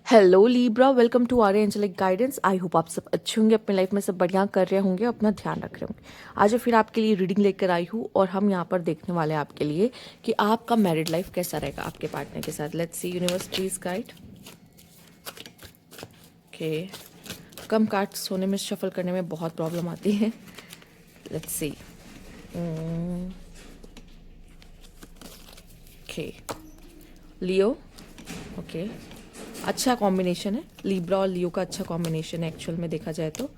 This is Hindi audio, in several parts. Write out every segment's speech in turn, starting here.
Hello Libra, welcome to our angelic guidance. I hope आप सब अच्छे होंगे, अपनी लाइफ में सब बढ़िया कर रहे होंगे, अपना ध्यान रख रहे होंगे। आज फिर आपके लिए रीडिंग लेकर आई हूँ और हम यहाँ पर देखने वाले हैं आपके लिए कि आपका मैरिड लाइफ कैसा रहेगा आपके पार्टनर के साथ। Let's see universe please guide. Okay, come cards होने में, शफल करने में बहुत प्रॉब्लम आती है। Let's see. Okay, Leo. Okay, अच्छा कॉम्बिनेशन है, लिब्रा और लियो का अच्छा कॉम्बिनेशन है एक्चुअल में देखा जाए तो।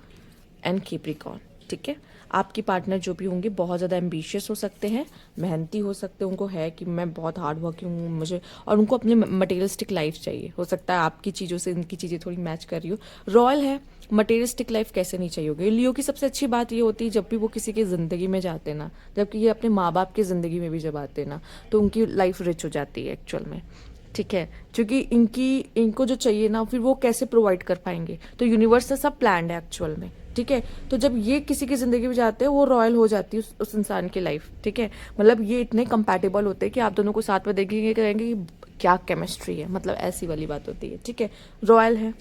एंड कैप्रिकॉर्न, ठीक है। आपकी पार्टनर जो भी होंगे बहुत ज़्यादा एम्बिशियस हो सकते हैं, मेहनती हो सकते हैं, उनको है कि मैं बहुत हार्ड वर्किंग हूँ मुझे, और उनको अपनी मटेरियलिस्टिक लाइफ चाहिए। हो सकता है आपकी चीज़ों से इनकी चीज़ें थोड़ी मैच कर रही हो। रॉयल है, मटेरियलिस्टिक लाइफ कैसे नहीं चाहिए होगी। लियो की सबसे अच्छी बात ये होती है जब भी वो किसी की ज़िंदगी में जाते ना, जबकि ये अपने माँ बाप की ज़िंदगी में भी जब आते ना, तो उनकी लाइफ रिच हो जाती है एक्चुअल में, ठीक है। क्योंकि इनको जो चाहिए ना, फिर वो कैसे प्रोवाइड कर पाएंगे। तो यूनिवर्स से सब प्लान्ड है एक्चुअल में, ठीक है। तो जब ये किसी की जिंदगी में जाते हैं, वो रॉयल हो जाती है उस इंसान की लाइफ, ठीक है। मतलब ये इतने कंपैटिबल होते हैं कि आप दोनों को साथ में देखेंगे, कहेंगे कि क्या केमिस्ट्री है, मतलब ऐसी वाली बात होती है, ठीक है। रॉयल है,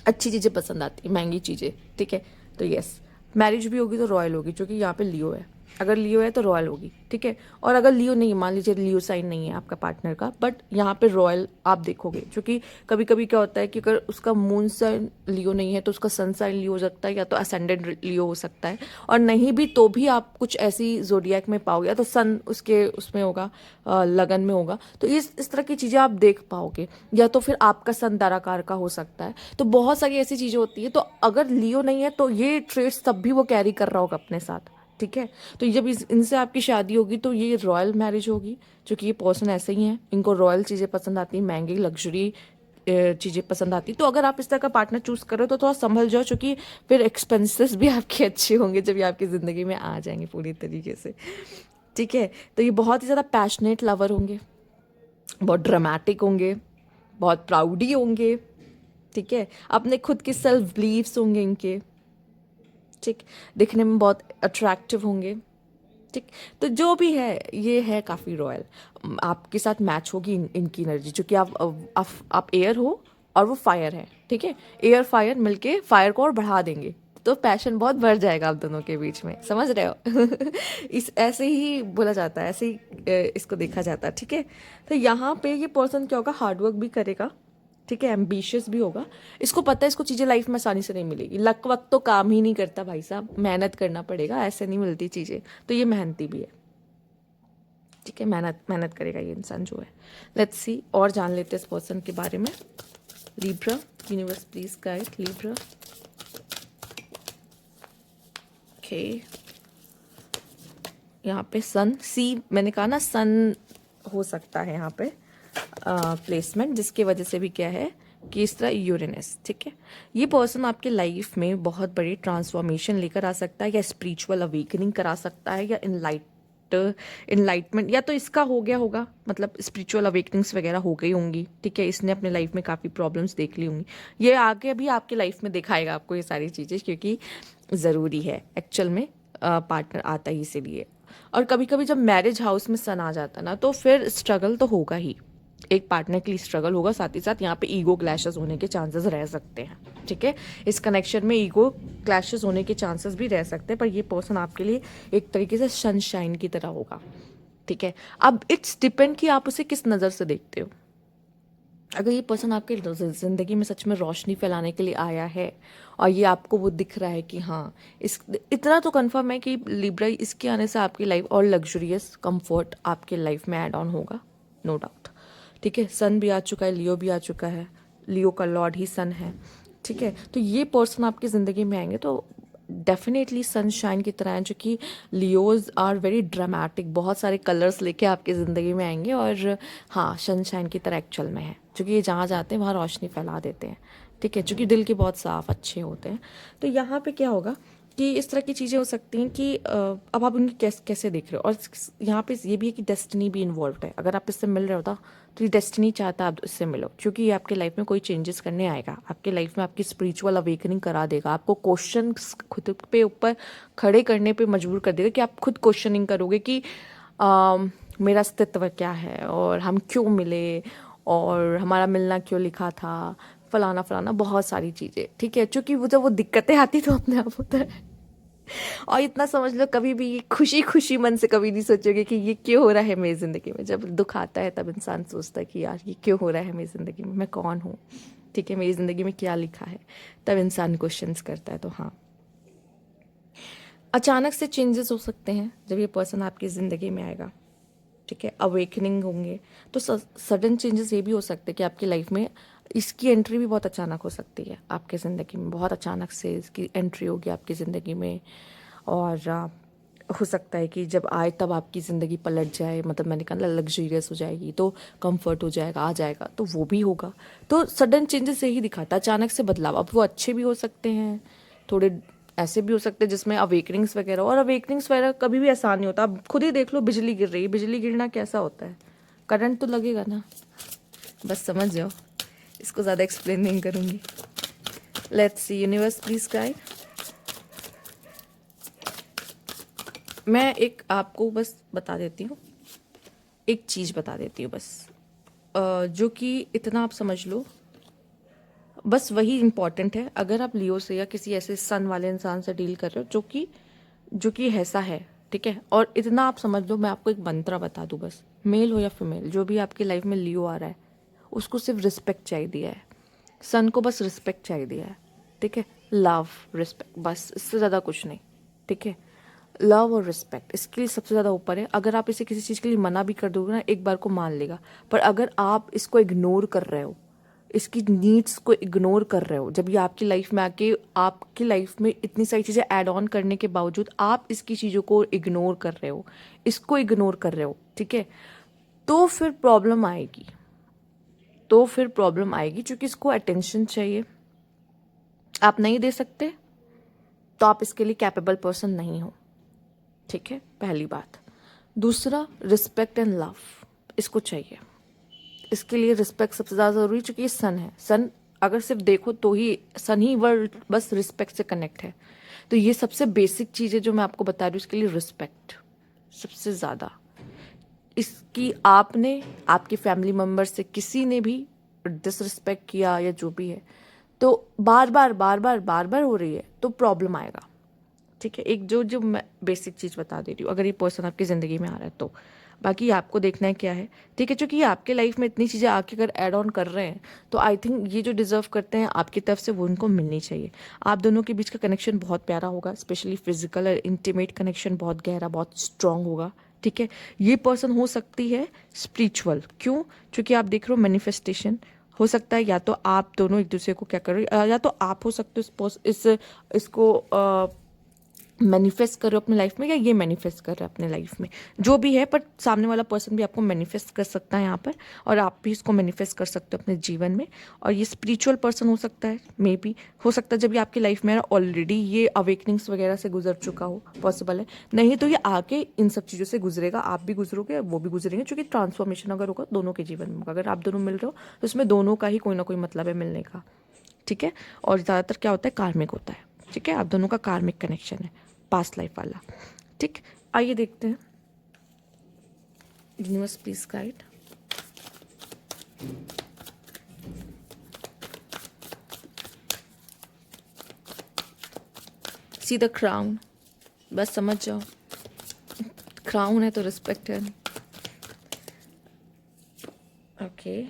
अच्छी चीज़ें पसंद आती है, महंगी चीज़ें, ठीक है। तो यस, मैरिज भी होगी तो रॉयल होगी, क्योंकि यहाँ पे लियो है। अगर लियो है तो रॉयल होगी, ठीक है। और अगर लियो नहीं है, मान लीजिए लियो साइन नहीं है आपका पार्टनर का, बट यहाँ पे रॉयल आप देखोगे। क्योंकि कभी कभी क्या होता है कि अगर उसका मून साइन लियो नहीं है तो उसका सन साइन लियो हो सकता है, या तो असेंडेंट लियो हो सकता है। और नहीं भी तो भी आप कुछ ऐसी जोडियक में पाओगे, या तो सन उसके उसमें होगा, लगन में होगा, तो इस तरह की चीज़ें आप देख पाओगे। या तो फिर आपका सन दाराकार का हो सकता है। तो बहुत सारी ऐसी चीज़ें होती है। तो अगर लियो नहीं है तो ये ट्रेड्स तब भी वो कैरी कर रहा होगा अपने साथ, ठीक है। तो जब इनसे आपकी शादी होगी तो ये रॉयल मैरिज होगी, क्योंकि ये पर्सन ऐसे ही हैं, इनको रॉयल चीज़ें पसंद आती हैं, महंगी लग्जरी चीज़ें पसंद आती। तो अगर आप इस तरह का पार्टनर चूज करो तो थोड़ा संभल जाओ, क्योंकि फिर एक्सपेंसेस भी आपके अच्छे होंगे जब ये आपकी ज़िंदगी में आ जाएंगे पूरी तरीके से, ठीक है। तो ये बहुत ही ज़्यादा पैशनेट लवर होंगे, बहुत ड्रामेटिक होंगे, बहुत प्राउडी होंगे, ठीक है। अपने खुद के सेल्फ बिलीव्स होंगे इनके, ठीक। दिखने में बहुत अट्रैक्टिव होंगे, ठीक। तो जो भी है, ये है काफ़ी रॉयल। आपके साथ मैच होगी इनकी एनर्जी, क्योंकि आप एयर हो और वो फायर है, ठीक है। एयर फायर मिलके फायर को और बढ़ा देंगे, तो पैशन बहुत बढ़ जाएगा आप दोनों के बीच में, समझ रहे हो। इस ऐसे ही बोला जाता है, ऐसे ही इसको देखा जाता है, ठीक है। तो यहाँ पे ये पर्सन क्या होगा, हार्डवर्क भी करेगा, ठीक है, एम्बिशियस भी होगा। इसको पता है इसको चीज़ें लाइफ में आसानी से नहीं मिलेगी। लक वक्त तो काम ही नहीं करता भाई साहब, मेहनत करना पड़ेगा, ऐसे नहीं मिलती चीज़ें। तो ये मेहनती भी है, ठीक है, मेहनत मेहनत करेगा ये इंसान जो है। लेट्स सी, और जान लेते हैं इस पर्सन के बारे में। Libra, universe please guide Libra. Okay, यहाँ पे सन, सी मैंने कहा ना, सन हो सकता है यहाँ पे प्लेसमेंट, जिसकी वजह से भी क्या है कि इस तरह यूरेनस, ठीक है। ये पर्सन आपके लाइफ में बहुत बड़ी ट्रांसफॉर्मेशन लेकर आ सकता है, या स्पिरिचुअल अवेकनिंग करा सकता है, या इनलाइटमेंट, या तो इसका हो गया होगा, मतलब स्पिरिचुअल अवेकनिंग्स वगैरह हो गई होंगी, ठीक है। इसने अपने लाइफ में काफ़ी प्रॉब्लम्स देख ली होंगी। ये आगे भी आपकी लाइफ में दिखाएगा आपको ये सारी चीज़ें, क्योंकि ज़रूरी है एक्चुअल में, पार्टनर आता ही इसीलिए। और कभी कभी जब मैरिज हाउस में सन आ जाता ना, तो फिर स्ट्रगल तो होगा ही, एक पार्टनर के लिए स्ट्रगल होगा, साथ ही साथ यहाँ पे ईगो क्लैशेस होने के चांसेस रह सकते हैं, ठीक है। इस कनेक्शन में ईगो क्लैशेस होने के चांसेस भी रह सकते हैं, पर ये पर्सन आपके लिए एक तरीके से सनशाइन की तरह होगा, ठीक है। अब इट्स डिपेंड कि आप उसे किस नज़र से देखते हो। अगर ये पर्सन आपके ज़िंदगी में सच में रोशनी फैलाने के लिए आया है, और ये आपको वो दिख रहा है कि हाँ, इस इतना तो कंफर्म है कि लिब्रा, इसके आने से आपकी लाइफ और लग्जरियस कंफर्ट आपके लाइफ में ऐड ऑन होगा, नो डाउट, ठीक है। सन भी आ चुका है, लियो भी आ चुका है, लियो का लॉर्ड ही सन है, ठीक है। तो ये पर्सन आपकी ज़िंदगी में आएंगे तो डेफिनेटली सनशाइन की तरह हैं, जो कि लियोज आर वेरी ड्रामेटिक, बहुत सारे कलर्स लेके आपकी ज़िंदगी में आएंगे, और हाँ, सनशाइन की तरह एक्चुअल में है, क्योंकि ये जहाँ जाते हैं वहाँ रोशनी फैला देते हैं, ठीक है। क्योंकि दिल के बहुत साफ अच्छे होते हैं। तो यहाँ पे क्या होगा कि इस तरह की चीज़ें हो सकती हैं कि अब आप उनकी कैसे देख रहे हो। और यहाँ पे ये भी है कि डेस्टिनी भी इन्वॉल्व है। अगर आप इससे मिल रहे हो तो ये डेस्टिनी चाहता है आप इससे मिलो, क्योंकि ये आपके लाइफ में कोई चेंजेस करने आएगा, आपके लाइफ में आपकी स्पिरिचुअल अवेकनिंग करा देगा, आपको क्वेश्चन खुद पे ऊपर खड़े करने पे मजबूर कर देगा, कि आप खुद क्वेश्चनिंग करोगे कि मेरा अस्तित्व क्या है, और हम क्यों मिले, और हमारा मिलना क्यों लिखा था, फलाना फलाना बहुत सारी चीज़ें, ठीक है। चूँकि वो जब वो दिक्कतें आती तो अपने आप होता है। और इतना समझ लो, कभी भी खुशी खुशी मन से कभी नहीं सोचोगे कि ये क्यों हो रहा है मेरी ज़िंदगी में। जब दुख आता है तब इंसान सोचता है कि यार ये क्यों हो रहा है मेरी ज़िंदगी में, मैं कौन हूँ, ठीक है, मेरी ज़िंदगी में क्या लिखा है, तब इंसान क्वेश्चंस करता है। तो हाँ, अचानक से चेंजेस हो सकते हैं जब ये पर्सन आपकी ज़िंदगी में आएगा, ठीक है, अवेकनिंग होंगे। तो सडन चेंजेस ये भी हो सकते हैं कि आपकी लाइफ में इसकी एंट्री भी बहुत अचानक हो सकती है आपके ज़िंदगी में, बहुत अचानक से इसकी एंट्री होगी आपकी ज़िंदगी में। और हो सकता है कि जब आए तब आपकी ज़िंदगी पलट जाए, मतलब मैंने कहा लग्जरियस हो जाएगी, तो कंफर्ट हो जाएगा, आ जाएगा, तो वो भी होगा। तो सडन चेंजेस यही दिखाता है, अचानक से बदलाव। अब वो अच्छे भी हो सकते हैं, थोड़े ऐसे भी हो सकते हैं जिसमें अवेकनिंग्स वगैरह। और अवेकनिंग्स वगैरह कभी भी आसान नहीं होता। आप खुद ही देख लो, बिजली गिर रही है, बिजली गिरना कैसा होता है, करंट तो लगेगा ना, बस समझ जाओ, इसको ज़्यादा एक्सप्लेन नहीं करूँगी। Let's see, universe please guide. मैं एक आपको बस बता देती हूँ, एक चीज़ बता देती हूँ बस, जो कि इतना आप समझ लो, बस वही इम्पॉर्टेंट है। अगर आप लियो से या किसी ऐसे सन वाले इंसान से डील कर रहे हो जो कि ऐसा है, ठीक है। और इतना आप समझ लो, मैं आपको एक मंत्र बता दूँ बस, मेल हो या फीमेल, जो भी आपकी लाइफ में लियो आ रहा है उसको सिर्फ रिस्पेक्ट चाहिए है। सन को बस रिस्पेक्ट चाहिए है, ठीक है। लव, रिस्पेक्ट, बस, इससे ज़्यादा कुछ नहीं, ठीक है। लव और रिस्पेक्ट इसके लिए सबसे ज़्यादा ऊपर है। अगर आप इसे किसी चीज़ के लिए मना भी कर दोगे ना, एक बार को मान लेगा। पर अगर आप इसको इग्नोर कर रहे हो, इसकी नीड्स को इग्नोर कर रहे हो, जब ये आपकी लाइफ में आके आपकी लाइफ में इतनी सारी चीज़ें ऐड ऑन करने के बावजूद आप इसकी चीज़ों को इग्नोर कर रहे हो, इसको इग्नोर कर रहे हो, ठीक है, तो फिर प्रॉब्लम आएगी। तो फिर प्रॉब्लम आएगी, क्योंकि इसको अटेंशन चाहिए, आप नहीं दे सकते तो आप इसके लिए कैपेबल पर्सन नहीं हो, ठीक है, पहली बात। दूसरा, रिस्पेक्ट एंड लव, इसको चाहिए। इसके लिए रिस्पेक्ट सबसे ज़्यादा ज़रूरी, चूंकि ये सन है। सन अगर सिर्फ देखो तो ही सन ही वर्ल्ड बस रिस्पेक्ट से कनेक्ट है। तो ये सबसे बेसिक चीज़ है जो मैं आपको बता रही हूँ, इसके लिए रिस्पेक्ट सबसे ज़्यादा। इसकी आपने आपके फैमिली मेम्बर से किसी ने भी डिसरिस्पेक्ट किया या जो भी है, तो बार बार बार बार बार बार हो रही है, तो प्रॉब्लम आएगा, ठीक है। एक जो जो मैं बेसिक चीज़ बता दे रही हूँ, अगर ये पर्सन आपकी ज़िंदगी में आ रहा है तो बाकी आपको देखना है क्या है, ठीक है। क्योंकि ये आपके लाइफ में इतनी चीज़ें आके अगर ऐड ऑन कर रहे हैं, तो आई थिंक ये जो डिजर्व करते हैं आपकी तरफ से, वो उनको मिलनी चाहिए। आप दोनों के बीच का कनेक्शन बहुत प्यारा होगा, स्पेशली फिजिकल और इंटीमेट कनेक्शन बहुत गहरा, बहुत स्ट्रांग होगा, ठीक है। ये पर्सन हो सकती है स्पिरिचुअल, क्यों? क्योंकि आप देख रहे हो मैनिफेस्टेशन हो सकता है, या तो आप दोनों एक दूसरे को क्या कर रहे हो, या तो आप हो सकते हो इसको मैनिफेस्ट कर रहे हो अपने लाइफ में, या ये मैनिफेस्ट कर रहे हो अपने लाइफ में, जो भी है। पर सामने वाला पर्सन भी आपको मैनिफेस्ट कर सकता है यहाँ पर, और आप भी इसको मैनिफेस्ट कर सकते हो अपने जीवन में। और ये स्पिरिचुअल पर्सन हो सकता है, मे बी हो सकता है जब ये आपकी लाइफ में ऑलरेडी ये अवेकनिंग्स वगैरह से गुजर चुका हो, पॉसिबल है। नहीं तो ये आके इन सब चीज़ों से गुजरेगा, आप भी गुजरोगे, वो भी गुजरेंगे, क्योंकि ट्रांसफॉर्मेशन अगर होगा दोनों के जीवन में, अगर आप दोनों मिल रहे हो तो इसमें दोनों का ही कोई ना कोई मतलब है मिलने का, ठीक है। और ज़्यादातर क्या होता है, कार्मिक होता है, ठीक है। आप दोनों का कार्मिक कनेक्शन है, पास्ट लाइफ वाला, ठीक। आइए देखते हैं, universe please guide. See the crown, बस समझ जाओ, क्राउन है तो रिस्पेक्ट है। Okay,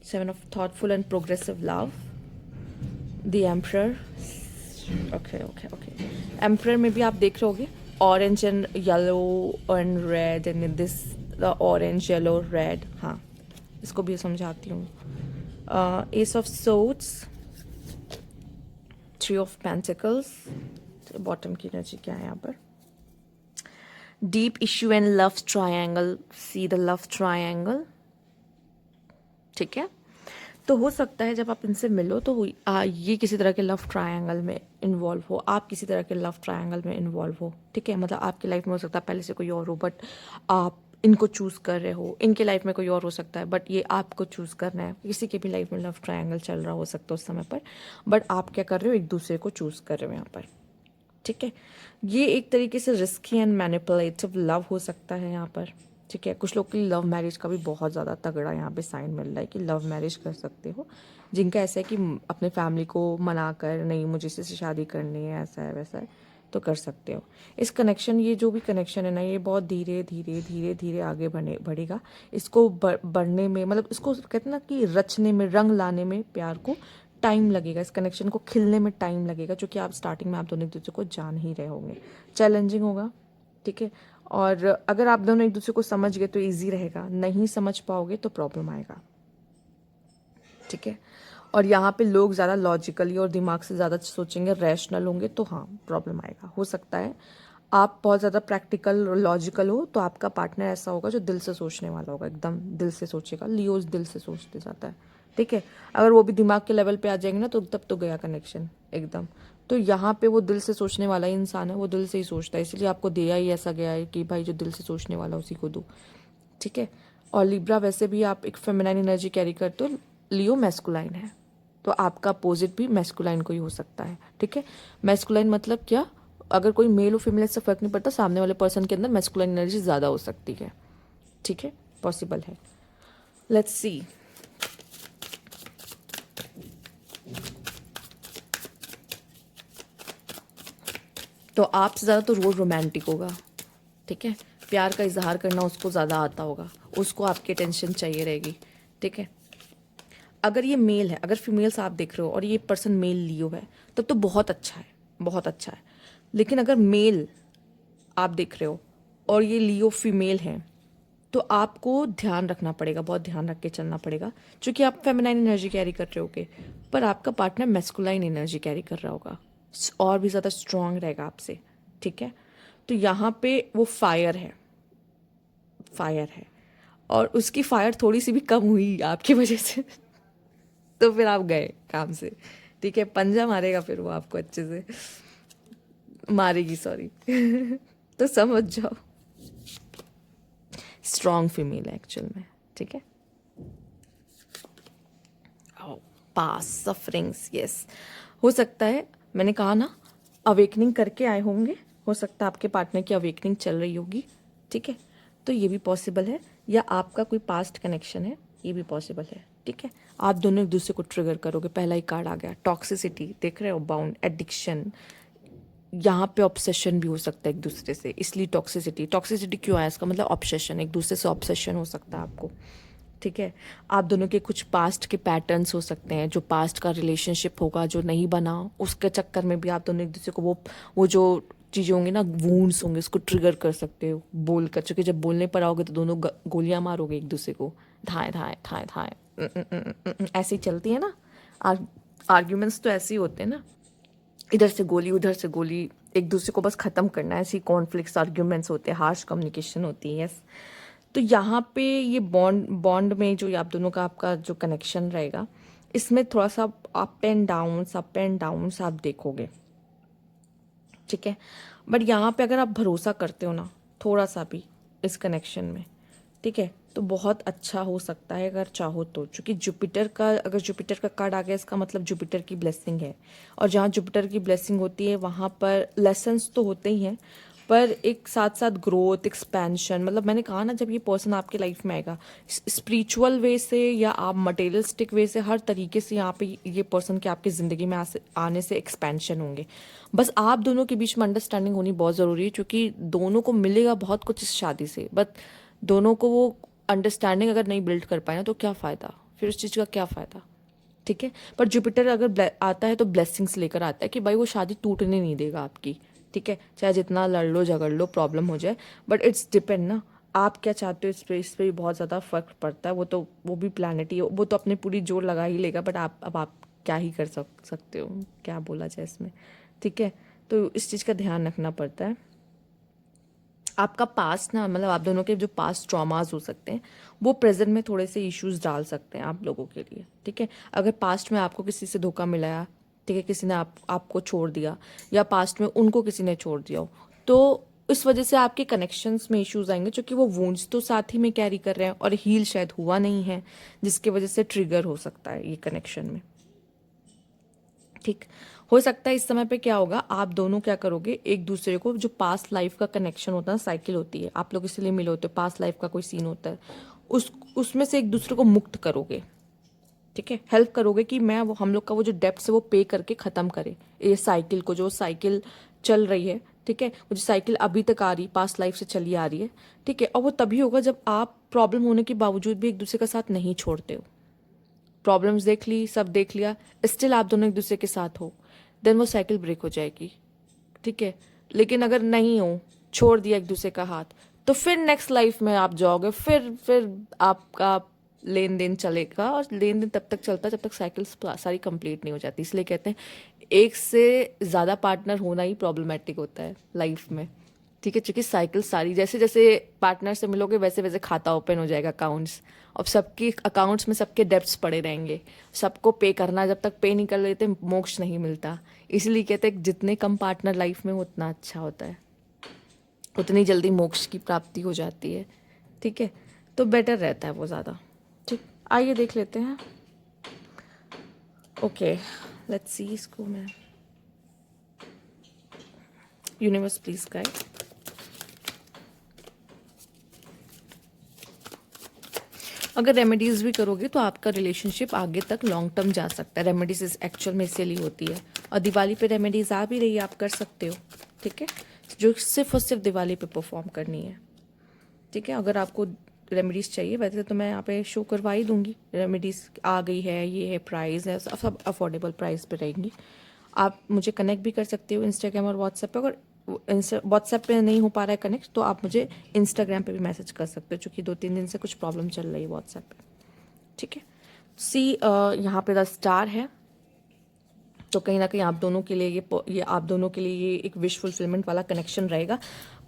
seven of thoughtful and progressive love, the emperor. Okay okay okay, emperor में भी आप देख रहे होगे orange and yellow and red, and this the orange yellow red, हाँ, इसको भी समझाती हूँ। S of swords, three of pentacles, bottom की एनर्जी क्या है यहाँ पर, deep issue and love triangle, see the love triangle, ठीक है। तो हो सकता है जब आप इनसे मिलो तो ये किसी तरह के लव ट्रायंगल में इन्वॉल्व हो, आप किसी तरह के लव ट्रायंगल में इन्वॉल्व हो, ठीक है। मतलब आपकी लाइफ में हो सकता है पहले से कोई और हो, बट आप इनको चूज़ कर रहे हो, इनके लाइफ में कोई और हो सकता है, बट ये आपको चूज़ करना है। किसी के भी लाइफ में लव ट्रायंगल चल रहा हो सकता है उस समय पर, बट आप क्या कर रहे हो, एक दूसरे को चूज़ कर रहे हो यहाँ पर, ठीक है। ये एक तरीके से रिस्की एंड मैनिपुलेटिव लव हो सकता है यहाँ पर, ठीक है। कुछ लोग की लव मैरिज का भी बहुत ज़्यादा तगड़ा यहाँ पे साइन मिल रहा है कि लव मैरिज कर सकते हो, जिनका ऐसा है कि अपने फैमिली को मना कर नहीं मुझे इसी से शादी करनी है, ऐसा है वैसा है, तो कर सकते हो। इस कनेक्शन, ये जो भी कनेक्शन है ना, ये बहुत धीरे धीरे धीरे धीरे आगे बढ़ेगा। इसको बढ़ने में, मतलब इसको कहते हैं ना कि रचने में, रंग लाने में प्यार को टाइम लगेगा, इस कनेक्शन को खिलने में टाइम लगेगा, क्योंकि आप स्टार्टिंग में आप दोनों एक दूसरे को जान ही रहे होंगे। चैलेंजिंग होगा, ठीक है। और अगर आप दोनों एक दूसरे को समझ गए तो इजी रहेगा, नहीं समझ पाओगे तो प्रॉब्लम आएगा, ठीक है। और यहाँ पे लोग ज़्यादा लॉजिकली और दिमाग से ज़्यादा सोचेंगे, रैशनल होंगे, तो हाँ प्रॉब्लम आएगा। हो सकता है आप बहुत ज़्यादा प्रैक्टिकल और लॉजिकल हो तो आपका पार्टनर ऐसा होगा जो दिल से सोचने वाला होगा, एकदम दिल से सोचेगा। लियोज दिल से सोचते जाता है, ठीक है। अगर वो भी दिमाग के लेवल पे आ जाएंगे ना तो तब तो गया कनेक्शन एकदम। तो यहाँ पे वो दिल से सोचने वाला ही इंसान है, वो दिल से ही सोचता है, इसलिए आपको दिया ही ऐसा गया है कि भाई जो दिल से सोचने वाला उसी को दो, ठीक है। और लिब्रा वैसे भी आप एक फेमिनाइन एनर्जी कैरी करते हो, लियो मैस्कुलाइन है, तो आपका अपोजिट भी मैस्कुलाइन को ही हो सकता है, ठीक है। मैस्कुलाइन मतलब क्या, अगर कोई मेल हो फीमेल से फर्क नहीं पड़ता, सामने वाले पर्सन के अंदर मैस्कुलाइन एनर्जी ज़्यादा हो सकती है, ठीक है, पॉसिबल है। Let's see. तो आपसे ज़्यादा तो रोज रोमांटिक होगा, ठीक है। प्यार का इजहार करना उसको ज़्यादा आता होगा, उसको आपकी अटेंशन चाहिए रहेगी, ठीक है। अगर ये मेल है, अगर फीमेल्स आप देख रहे हो और ये पर्सन मेल लियो है, तब तो बहुत अच्छा है, बहुत अच्छा है। लेकिन अगर मेल आप देख रहे हो और ये लियो फीमेल है, तो आपको ध्यान रखना पड़ेगा, बहुत ध्यान रख के चलना पड़ेगा, क्योंकि आप फेमिनाइन एनर्जी कैरी कर रहे होगे, पर आपका पार्टनर मैस्कुलाइन एनर्जी कैरी कर रहा होगा और भी ज़्यादा स्ट्रांग रहेगा आपसे, ठीक है। तो यहाँ पे वो फायर है, फायर है, और उसकी फायर थोड़ी सी भी कम हुई आपकी वजह से तो फिर आप गए काम से, ठीक है। पंजा मारेगा फिर वो आपको, अच्छे से मारेगी, सॉरी तो समझ जाओ स्ट्रॉन्ग फीमेल है एक्चुअल में, ठीक है। पास सफरिंग्स, यस, हो सकता है, मैंने कहा ना अवेकनिंग करके आए होंगे, हो सकता है आपके पार्टनर की अवेकनिंग चल रही होगी, ठीक है। तो ये भी पॉसिबल है, या आपका कोई पास्ट कनेक्शन है, ये भी पॉसिबल है, ठीक है। आप दोनों एक दूसरे को ट्रिगर करोगे, पहला ही कार्ड आ गया टॉक्सिसिटी, देख रहे हो, बाउंड, एडिक्शन, यहाँ पे ऑब्सेशन भी हो सकता है एक दूसरे से, इसलिए टॉक्सिसिटी, टॉक्सिसिटी क्यों आया, इसका मतलब ऑब्सेशन, एक दूसरे से ऑब्सेशन हो सकता है आपको, ठीक है। आप दोनों के कुछ पास्ट के पैटर्न्स हो सकते हैं, जो पास्ट का रिलेशनशिप होगा जो नहीं बना, उसके चक्कर में भी आप दोनों एक दूसरे को वो जो चीज़ें होंगी ना, वूंड्स होंगे, उसको ट्रिगर कर सकते हो बोल कर, क्योंकि जब बोलने पर आओगे तो दोनों गोलियां मारोगे एक दूसरे को, धाए धाए धाए धाए, ऐसे ही चलती है ना आर्ग्यूमेंट्स, तो ऐसे ही होते हैं ना, इधर से गोली उधर से गोली, एक दूसरे को बस ख़त्म करना है, ऐसी कॉन्फ्लिक्ट्स आर्ग्यूमेंट्स होते हैं, हार्श कम्युनिकेशन होती है, यस। तो यहाँ पे ये बॉन्ड बॉन्ड में जो आप दोनों का आपका जो कनेक्शन रहेगा, इसमें थोड़ा सा अप एंड डाउन्स आप देखोगे, ठीक है। बट यहाँ पे अगर आप भरोसा करते हो ना थोड़ा सा भी इस कनेक्शन में, ठीक है, तो बहुत अच्छा हो सकता है अगर चाहो तो, क्योंकि जुपिटर का, अगर जुपिटर का कार्ड आ गया इसका मतलब जुपिटर की ब्लेसिंग है, और जहाँ जुपिटर की ब्लेसिंग होती है वहाँ पर लेसन्स तो होते ही हैं, पर एक साथ साथ ग्रोथ, एक्सपेंशन, मतलब मैंने कहा ना जब ये पर्सन आपके लाइफ में आएगा स्पिरिचुअल वे से या आप मटेरियलिस्टिक वे से, हर तरीके से यहाँ पे ये पर्सन के आपकी ज़िंदगी में आने से एक्सपेंशन होंगे। बस आप दोनों के बीच में अंडरस्टैंडिंग होनी बहुत ज़रूरी है, क्योंकि दोनों को मिलेगा बहुत कुछ इस शादी से, बट दोनों को वो अंडरस्टैंडिंग अगर नहीं बिल्ड कर पाए ना तो क्या फ़ायदा, फिर उस चीज़ का क्या फ़ायदा, ठीक है। पर जुपिटर अगर आता है तो ब्लेसिंग्स लेकर आता है कि भाई वो शादी टूटने नहीं देगा आपकी, ठीक है, चाहे जितना लड़ लो झगड़ लो प्रॉब्लम हो जाए, बट इट्स डिपेंड ना आप क्या चाहते हो, इस पे भी बहुत ज़्यादा फर्क पड़ता है। वो भी प्लानट ही है, वो तो अपने पूरी जोर लगा ही लेगा, बट आप क्या ही कर सकते हो, क्या बोला जाए इसमें, ठीक है। तो इस चीज़ का ध्यान रखना पड़ता है। आपका पास्ट ना, मतलब आप दोनों के जो पास्ट ट्रॉमास हो सकते हैं वो प्रेजेंट में थोड़े से इश्यूज डाल सकते हैं आप लोगों के लिए, ठीक है। अगर पास्ट में आपको किसी से धोखा मिला, ठीक है, किसी ने आपको छोड़ दिया, या पास्ट में उनको किसी ने छोड़ दिया हो, तो इस वजह से आपके कनेक्शंस में इश्यूज आएंगे, क्योंकि वो वूंड्स तो साथ ही में कैरी कर रहे हैं और हील शायद हुआ नहीं है, जिसकी वजह से ट्रिगर हो सकता है ये कनेक्शन में, ठीक। हो सकता है इस समय पे क्या होगा, आप दोनों क्या करोगे, एक दूसरे को जो पास्ट लाइफ का कनेक्शन होता है, साइकिल होती है, आप लोग इसीलिए मिले होते हो, पास्ट लाइफ का कोई सीन होता है, उसमें से एक दूसरे को मुक्त करोगे। ठीक है, हेल्प करोगे कि मैं वो हम लोग का वो जो डेप्थ है वो पे करके ख़त्म करे ये साइकिल को, जो साइकिल चल रही है। ठीक है, वो जो साइकिल अभी तक आ रही, पास्ट लाइफ से चली आ रही है। ठीक है, और वो तभी होगा जब आप प्रॉब्लम होने के बावजूद भी एक दूसरे का साथ नहीं छोड़ते हो। प्रॉब्लम्स देख ली, सब देख लिया, स्टिल आप दोनों एक दूसरे के साथ हो, देन वो साइकिल ब्रेक हो जाएगी। ठीक है, लेकिन अगर नहीं हो, छोड़ दिया एक दूसरे का हाथ, तो फिर नेक्स्ट लाइफ में आप जाओगे, फिर आपका लेन देन चलेगा, और लेन देन तब तक चलता है जब तक साइकिल सारी कंप्लीट नहीं हो जाती। इसलिए कहते हैं एक से ज़्यादा पार्टनर होना ही प्रॉब्लमेटिक होता है लाइफ में। ठीक है, क्योंकि साइकिल सारी, जैसे जैसे पार्टनर से मिलोगे वैसे वैसे खाता ओपन हो जाएगा, अकाउंट्स, और सबकी अकाउंट्स में सबके डेब्ट्स पड़े रहेंगे, सबको पे करना, जब तक पे नहीं कर लेते मोक्ष नहीं मिलता। इसलिए कहते हैं जितने कम पार्टनर लाइफ में हो उतना अच्छा होता है, उतनी जल्दी मोक्ष की प्राप्ति हो जाती है। ठीक है, तो बेटर रहता है वो ज़्यादा। ठीक, आइए देख लेते हैं। ओके, लेट्स सी इसको मैं, यूनिवर्स प्लीज गाइड। अगर रेमेडीज़ भी करोगे तो आपका रिलेशनशिप आगे तक लॉन्ग टर्म जा सकता है। रेमेडीज इस एक्चुअल में इसीलिए होती है, और दिवाली पे रेमेडीज़ आ भी रही है, आप कर सकते हो। ठीक है, जो सिर्फ और सिर्फ दिवाली पे परफॉर्म करनी है। ठीक है, अगर आपको रेमेडीज़ चाहिए, वैसे तो मैं यहाँ पे शो करवा ही दूंगी, रेमेडीज़ आ गई है, ये है, प्राइस है, सब अफोर्डेबल प्राइस पे रहेंगी। आप मुझे कनेक्ट भी कर सकते हो इंस्टाग्राम और व्हाट्सएप पे। अगर व्हाट्सएप पे नहीं हो पा रहा है कनेक्ट, तो आप मुझे इंस्टाग्राम पे भी मैसेज कर सकते हो, चूँकि 2-3 दिन से कुछ प्रॉब्लम चल रही है व्हाट्सएप पे। ठीक है, सी यहाँ पे द स्टार है, तो कहीं ना कहीं आप दोनों के लिए ये आप दोनों के लिए ये एक विश फुलफिलमेंट वाला कनेक्शन रहेगा,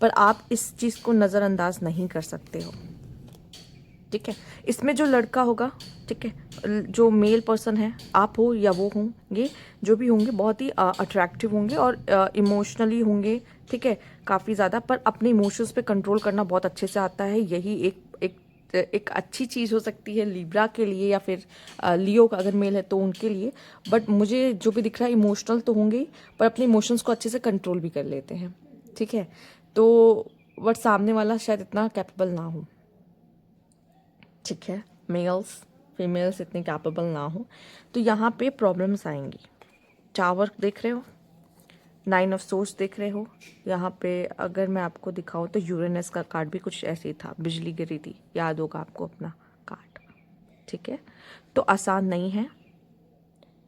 पर आप इस चीज़ को नज़रअंदाज नहीं कर सकते हो। ठीक है, इसमें जो लड़का होगा, ठीक है, जो मेल पर्सन है, आप हो या वो होंगे, जो भी होंगे बहुत ही अट्रैक्टिव होंगे और इमोशनली होंगे। ठीक है, काफ़ी ज़्यादा, पर अपने इमोशंस पे कंट्रोल करना बहुत अच्छे से आता है। यही एक अच्छी चीज़ हो सकती है लिब्रा के लिए, या फिर लियो का अगर मेल है तो उनके लिए। बट मुझे जो भी दिख रहा है, इमोशनल तो होंगे ही, पर अपने इमोशंस को अच्छे से कंट्रोल भी कर लेते हैं। ठीक है, तो बट सामने वाला शायद इतना कैपेबल ना हो। ठीक है, मेल्स फीमेल्स इतने कैपेबल ना हो, तो यहाँ पे प्रॉब्लम्स आएंगी। टावर देख रहे हो, 9 ऑफ सोर्स देख रहे हो, यहाँ पे अगर मैं आपको दिखाऊं तो यूरेनस का कार्ड भी कुछ ऐसे ही था, बिजली गिरी थी, याद होगा आपको अपना कार्ड। ठीक है, तो आसान नहीं है,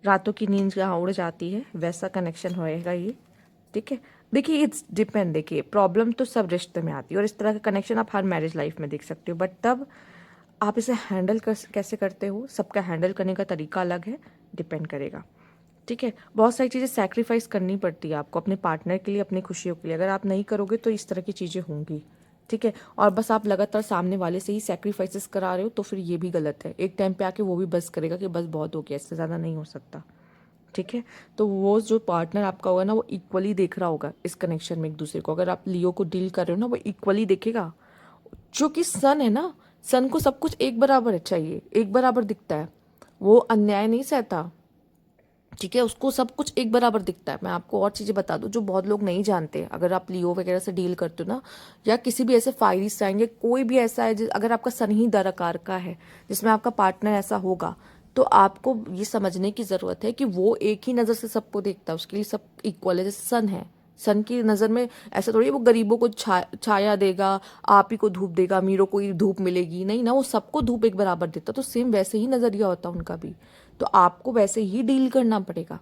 रातों की नींद जहाँ उड़ जाती है वैसा कनेक्शन होएगा ये। ठीक है, देखिए इट्स डिपेंड, देखिए प्रॉब्लम तो सब रिश्ते में आती है, और इस तरह का कनेक्शन आप हर मैरिज लाइफ में देख सकते हो, बट तब आप इसे हैंडल कैसे करते हो, सबका हैंडल करने का तरीका अलग है, डिपेंड करेगा। ठीक है, बहुत सारी चीज़ें सैक्रिफाइस करनी पड़ती है आपको अपने पार्टनर के लिए, अपनी खुशियों के लिए। अगर आप नहीं करोगे तो इस तरह की चीज़ें होंगी। ठीक है, और बस आप लगातार सामने वाले से ही सैक्रिफाइसेस करा रहे हो तो फिर ये भी गलत है। एक टाइम पे आके वो भी बस करेगा कि बस बहुत हो गया, इससे ज़्यादा नहीं हो सकता। ठीक है, तो वो जो पार्टनर आपका होगा ना, वो इक्वली देख रहा होगा इस कनेक्शन में एक दूसरे को। अगर आप लियो को डील कर रहे हो ना, वो इक्वली देखेगा। जो कि सन है ना, सन को सब कुछ एक बराबर चाहिए, एक बराबर दिखता है, वो अन्याय नहीं सहता। ठीक है, उसको सब कुछ एक बराबर दिखता है। मैं आपको और चीज़ें बता दूं जो बहुत लोग नहीं जानते। अगर आप लियो वगैरह से डील करते हो ना, या किसी भी ऐसे फायरी साइन, या कोई भी ऐसा है अगर आपका सन ही दर आकार का है जिसमें आपका पार्टनर ऐसा होगा, तो आपको ये समझने की ज़रूरत है कि वो एक ही नज़र से सबको देखता है, उसके लिए सब इक्वल है। जैसे सन है, सन की नज़र में ऐसा थोड़ी वो गरीबों को छाया देगा, आप ही को धूप देगा, अमीरों को ही धूप मिलेगी, नहीं ना, वो सबको धूप एक बराबर देता। तो सेम वैसे ही नज़रिया होता उनका भी, तो आपको वैसे ही डील करना पड़ेगा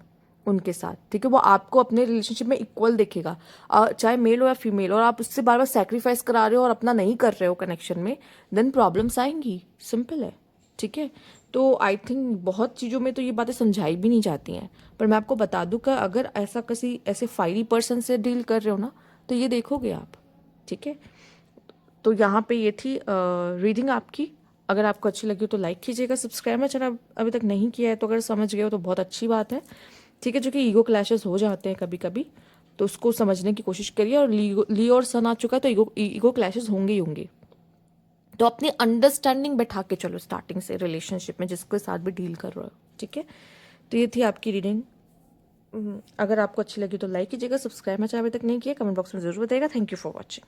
उनके साथ। ठीक है, वो आपको अपने रिलेशनशिप में इक्वल देखेगा, चाहे मेल हो या फीमेल, और आप उससे बार बार सेक्रीफाइस करा रहे हो और अपना नहीं कर रहे हो कनेक्शन में, देन प्रॉब्लम्स आएंगी, सिंपल है। ठीक है, तो आई थिंक बहुत चीज़ों में तो ये बातें समझाई भी नहीं जाती हैं, पर मैं आपको बता दूं कि अगर ऐसा किसी ऐसे फायरी पर्सन से डील कर रहे हो ना, तो ये देखोगे आप। ठीक है, तो यहाँ पे ये थी रीडिंग आपकी। अगर आपको अच्छी लगी हो तो लाइक कीजिएगा, सब्सक्राइब मेरा चैनल अभी तक नहीं किया है तो अगर समझ गए हो तो बहुत अच्छी बात है। ठीक है, जो कि ईगो क्लैशेस हो जाते हैं कभी कभी, तो उसको समझने की कोशिश करिए। और लियो और सन आ चुका है तो ईगो क्लैशेस होंगे ही होंगे, तो अपनी अंडरस्टैंडिंग बैठा के चलो स्टार्टिंग से रिलेशनशिप में, जिसके साथ भी डील कर रहे हो। ठीक है, तो ये थी आपकी रीडिंग। अगर आपको अच्छी लगी तो लाइक कीजिएगा, सब्सक्राइब मैं अभी तक नहीं किया, कमेंट बॉक्स में ज़रूर बताइएगा। Thank you for watching.